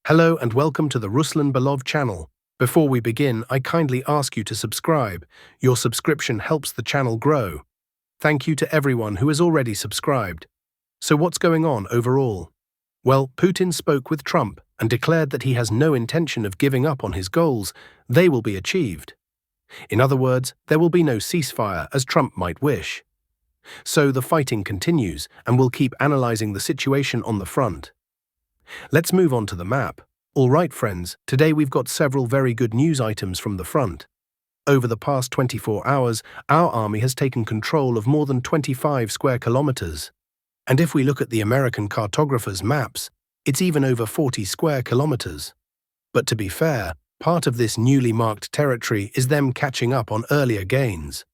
Hello and welcome to the Ruslan Belov channel. Before we begin, I kindly ask you to subscribe. Your subscription helps the channel grow. Thank you to everyone who has already subscribed. So what's going on overall? Well, Putin spoke with Trump and declared that he has no intention of giving up on his goals. They will be achieved. In other words, there will be no ceasefire as Trump might wish. So the fighting continues, and we'll keep analyzing the situation on the front. Let's move on to the map. All right, friends, today we've got several very good news items from the front. Over the past 24 hours, our army has taken control of more than 25 square kilometers. And if we look at the American cartographers' maps, it's even over 40 square kilometers. But to be fair, part of this newly marked territory is them catching up on earlier gains.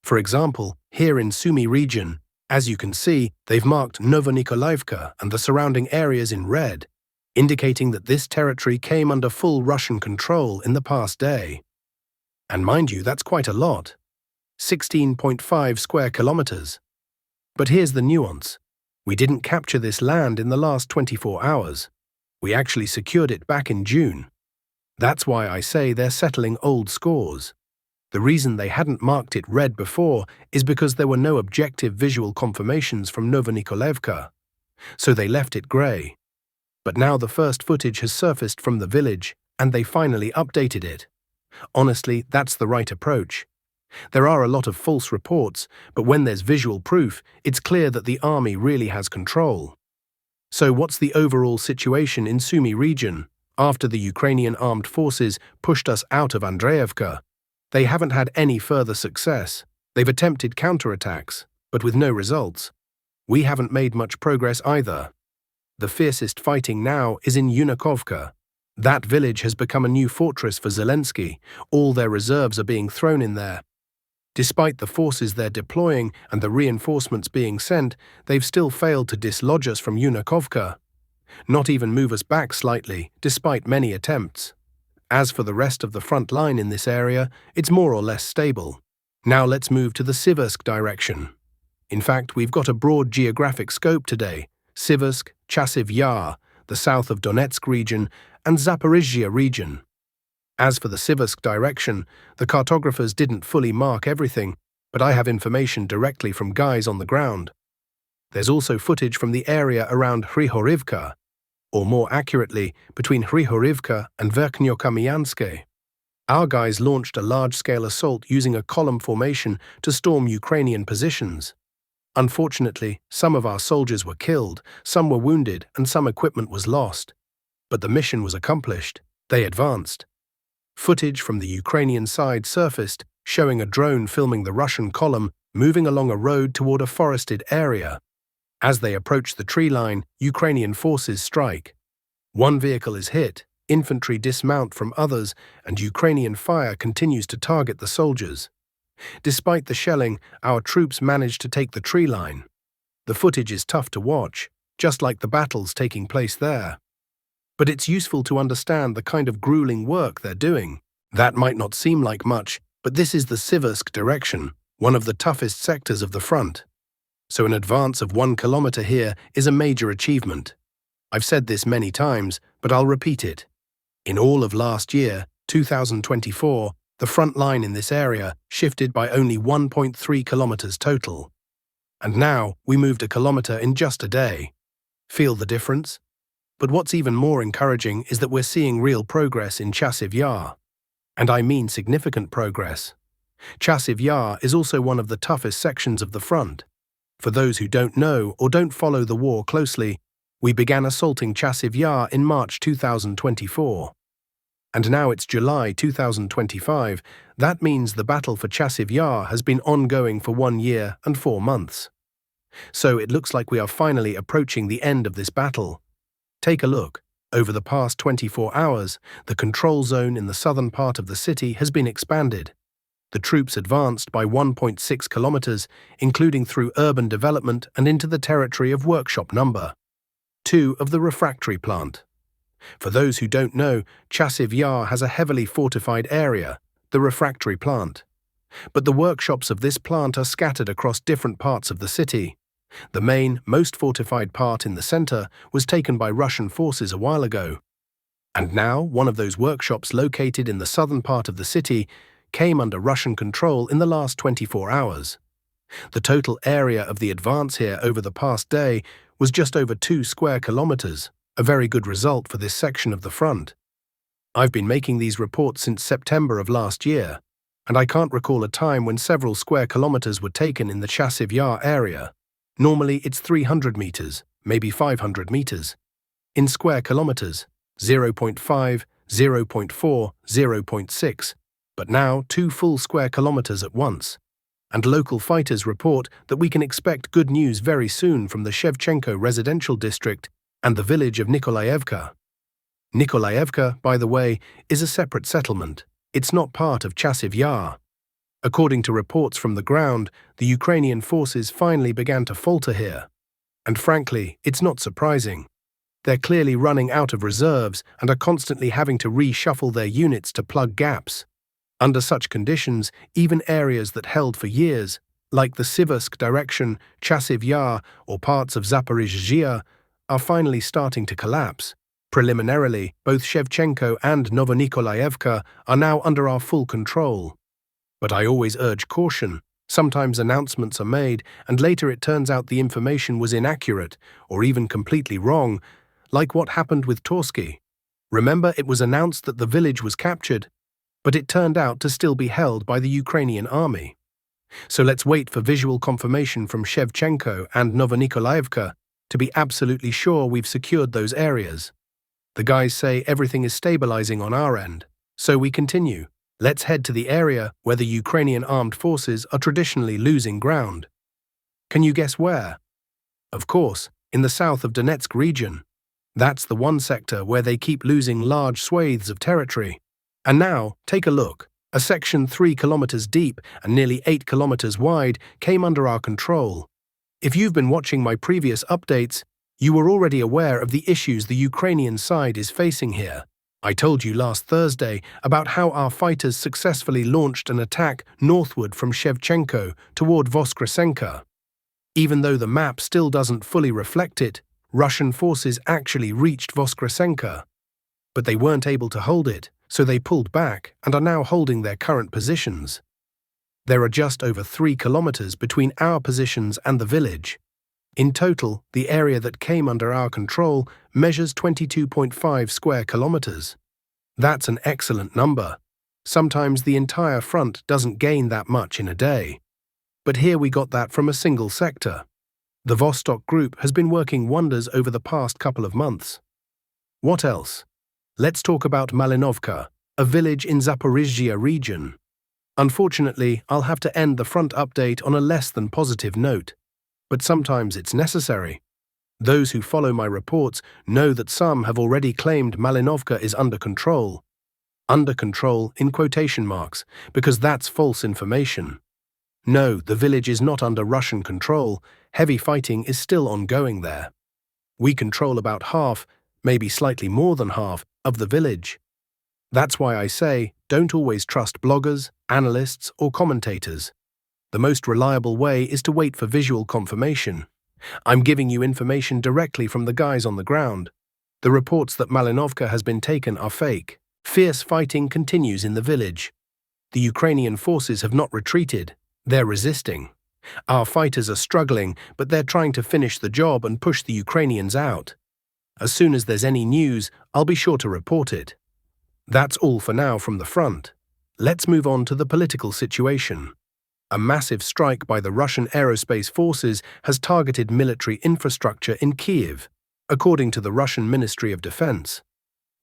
For example, here in Sumy region, as you can see, they've marked Novonikolayevka and the surrounding areas in red, indicating that this territory came under full Russian control in the past day. And mind you, that's quite a lot. 16.5 square kilometers. But here's the nuance. We didn't capture this land in the last 24 hours. We actually secured it back in June. That's why I say they're settling old scores. The reason they hadn't marked it red before is because there were no objective visual confirmations from Novonikolayevka, so they left it grey. But now the first footage has surfaced from the village, and they finally updated it. Honestly, that's the right approach. There are a lot of false reports, but when there's visual proof, it's clear that the army really has control. So what's the overall situation in Sumy region? After the Ukrainian armed forces pushed us out of Andreevka, they haven't had any further success. They've attempted counterattacks, but with no results. We haven't made much progress either. The fiercest fighting now is in Yunakovka. That village has become a new fortress for Zelensky. All their reserves are being thrown in there. Despite the forces they're deploying and the reinforcements being sent, they've still failed to dislodge us from Yunakovka. Not even move us back slightly, despite many attempts. As for the rest of the front line in this area, it's more or less stable. Now let's move to the Siversk direction. In fact, we've got a broad geographic scope today. Siversk, Chasiv Yar, the south of Donetsk region, and Zaporizhzhia region. As for the Siversk direction, the cartographers didn't fully mark everything, but I have information directly from guys on the ground. There's also footage from the area around Hrihorivka, or more accurately, between Hrihorivka and Verkhnyokamyanske. Our guys launched a large-scale assault using a column formation to storm Ukrainian positions. Unfortunately, some of our soldiers were killed, some were wounded, and some equipment was lost. But the mission was accomplished. They advanced. Footage from the Ukrainian side surfaced, showing a drone filming the Russian column moving along a road toward a forested area. As they approach the tree line, Ukrainian forces strike. One vehicle is hit, infantry dismount from others, and Ukrainian fire continues to target the soldiers. Despite the shelling, our troops manage to take the tree line. The footage is tough to watch, just like the battles taking place there. But it's useful to understand the kind of grueling work they're doing. That might not seem like much, but this is the Siversk direction, one of the toughest sectors of the front. So an advance of 1 kilometer here is a major achievement. I've said this many times, but I'll repeat it. In all of last year, 2024, the front line in this area shifted by only 1.3 kilometers total. And now we moved a kilometer in just a day. Feel the difference? But what's even more encouraging is that we're seeing real progress in Chasiv Yar. And I mean significant progress. Chasiv Yar is also one of the toughest sections of the front. For those who don't know or don't follow the war closely, we began assaulting Chasiv Yar in March 2024. And now it's July 2025. That means the battle for Chasiv Yar has been ongoing for 1 year and 4 months. So it looks like we are finally approaching the end of this battle. Take a look. Over the past 24 hours, the control zone in the southern part of the city has been expanded. The troops advanced by 1.6 kilometers, including through urban development and into the territory of Workshop Number 2 of the refractory plant. For those who don't know, Chasiv Yar has a heavily fortified area, the refractory plant. But the workshops of this plant are scattered across different parts of the city. The main, most fortified part in the center was taken by Russian forces a while ago. And now, one of those workshops located in the southern part of the city came under Russian control in the last 24 hours. The total area of the advance here over the past day was just over 2 square kilometers, a very good result for this section of the front. I've been making these reports since September of last year, and I can't recall a time when several square kilometers were taken in the Chasiv Yar area. Normally it's 300 meters, maybe 500 meters. In square kilometers, 0.5, 0.4, 0.6, but now 2 full square kilometers at once. And local fighters report that we can expect good news very soon from the Shevchenko residential district and the village of Nikolaevka. Nikolaevka, by the way, is a separate settlement. It's not part of Chasiv Yar. According to reports from the ground, the Ukrainian forces finally began to falter here. And frankly, it's not surprising. They're clearly running out of reserves and are constantly having to reshuffle their units to plug gaps. Under such conditions, even areas that held for years, like the Siversk direction, Chasiv Yar, or parts of Zaporizhzhia, are finally starting to collapse. Preliminarily, both Shevchenko and Novonikolaevka are now under our full control. But I always urge caution. Sometimes announcements are made, and later it turns out the information was inaccurate, or even completely wrong, like what happened with Torsky. Remember, it was announced that the village was captured, but it turned out to still be held by the Ukrainian army. So let's wait for visual confirmation from Shevchenko and Novonikolaevka to be absolutely sure we've secured those areas. The guys say everything is stabilizing on our end, so we continue. Let's head to the area where the Ukrainian armed forces are traditionally losing ground. Can you guess where? Of course, in the south of Donetsk region. That's the one sector where they keep losing large swathes of territory. And now, take a look. A section 3 kilometers deep and nearly 8 kilometers wide came under our control. If you've been watching my previous updates, you were already aware of the issues the Ukrainian side is facing here. I told you last Thursday about how our fighters successfully launched an attack northward from Shevchenko toward Voskresenka. Even though the map still doesn't fully reflect it, Russian forces actually reached Voskresenka. But they weren't able to hold it, so they pulled back and are now holding their current positions. There are just over 3 kilometers between our positions and the village. In total, the area that came under our control measures 22.5 square kilometers. That's an excellent number. Sometimes the entire front doesn't gain that much in a day. But here we got that from a single sector. The Vostok group has been working wonders over the past couple of months. What else? Let's talk about Malinovka, a village in Zaporizhzhia region. Unfortunately, I'll have to end the front update on a less than positive note. But sometimes it's necessary. Those who follow my reports know that some have already claimed Malinovka is under control. Under control in quotation marks, because that's false information. No, the village is not under Russian control. Heavy fighting is still ongoing there. We control about half, maybe slightly more than half, of the village. That's why I say, don't always trust bloggers, analysts, or commentators. The most reliable way is to wait for visual confirmation. I'm giving you information directly from the guys on the ground. The reports that Malinovka has been taken are fake. Fierce fighting continues in the village. The Ukrainian forces have not retreated. They're resisting. Our fighters are struggling, but they're trying to finish the job and push the Ukrainians out. As soon as there's any news, I'll be sure to report it. That's all for now from the front. Let's move on to the political situation. A massive strike by the Russian aerospace forces has targeted military infrastructure in Kyiv, according to the Russian Ministry of Defense.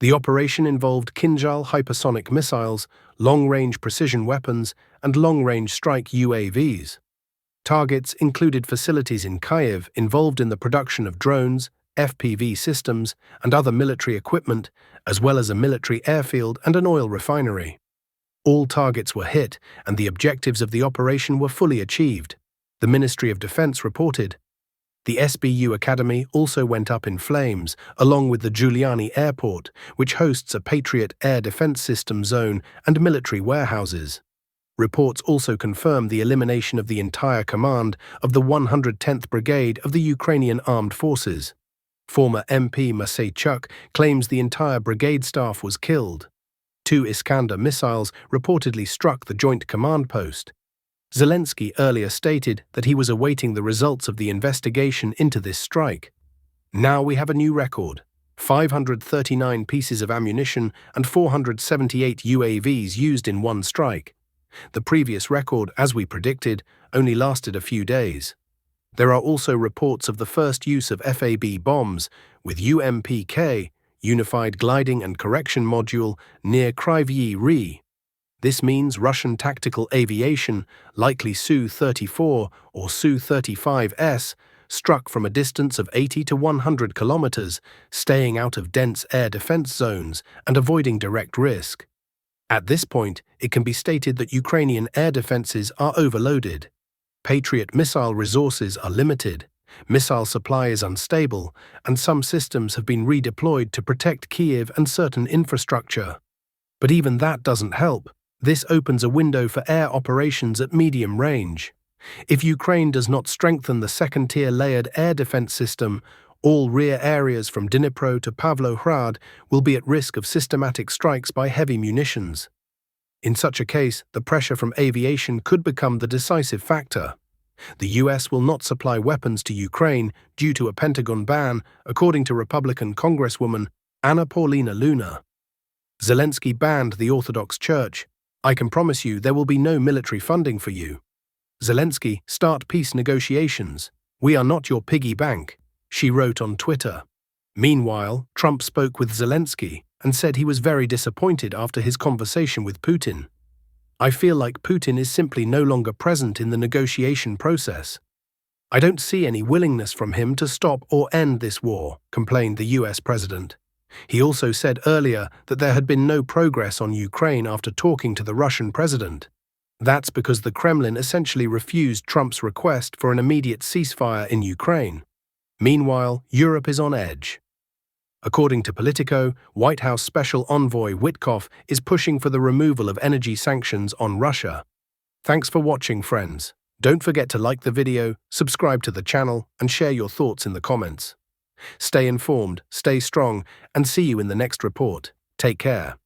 The operation involved Kinzhal hypersonic missiles, long-range precision weapons, and long-range strike UAVs. Targets included facilities in Kyiv involved in the production of drones, FPV systems, and other military equipment, as well as a military airfield and an oil refinery. All targets were hit, and the objectives of the operation were fully achieved, the Ministry of Defense reported. The SBU Academy also went up in flames, along with the Giuliani Airport, which hosts a Patriot air defense system zone and military warehouses. Reports also confirmed the elimination of the entire command of the 110th Brigade of the Ukrainian Armed Forces. Former MP Maseychuk claims the entire brigade staff was killed. 2 Iskander missiles reportedly struck the joint command post. Zelensky earlier stated that he was awaiting the results of the investigation into this strike. Now we have a new record: 539 pieces of ammunition and 478 UAVs used in one strike. The previous record, as we predicted, only lasted a few days. There are also reports of the first use of FAB bombs with UMPK, Unified Gliding and Correction Module, near Kryvyi-Rih. This means Russian tactical aviation, likely Su-34 or Su-35S, struck from a distance of 80 to 100 kilometers, staying out of dense air defense zones and avoiding direct risk. At this point, it can be stated that Ukrainian air defenses are overloaded. Patriot missile resources are limited, missile supply is unstable, and some systems have been redeployed to protect Kyiv and certain infrastructure. But even that doesn't help. This opens a window for air operations at medium range. If Ukraine does not strengthen the second-tier layered air defense system, all rear areas from Dnipro to Pavlohrad will be at risk of systematic strikes by heavy munitions. In such a case, the pressure from aviation could become the decisive factor. The US will not supply weapons to Ukraine due to a Pentagon ban, according to Republican Congresswoman Anna Paulina Luna. Zelensky banned the Orthodox Church. I can promise you there will be no military funding for you. Zelensky, start peace negotiations. We are not your piggy bank, she wrote on Twitter. Meanwhile, Trump spoke with Zelensky and said he was very disappointed after his conversation with Putin. I feel like Putin is simply no longer present in the negotiation process. I don't see any willingness from him to stop or end this war, complained the US president. He also said earlier that there had been no progress on Ukraine after talking to the Russian president. That's because the Kremlin essentially refused Trump's request for an immediate ceasefire in Ukraine. Meanwhile, Europe is on edge. According to Politico, White House Special Envoy Witkoff is pushing for the removal of energy sanctions on Russia. Thanks for watching, friends. Don't forget to like the video, subscribe to the channel, and share your thoughts in the comments. Stay informed, stay strong, and see you in the next report. Take care.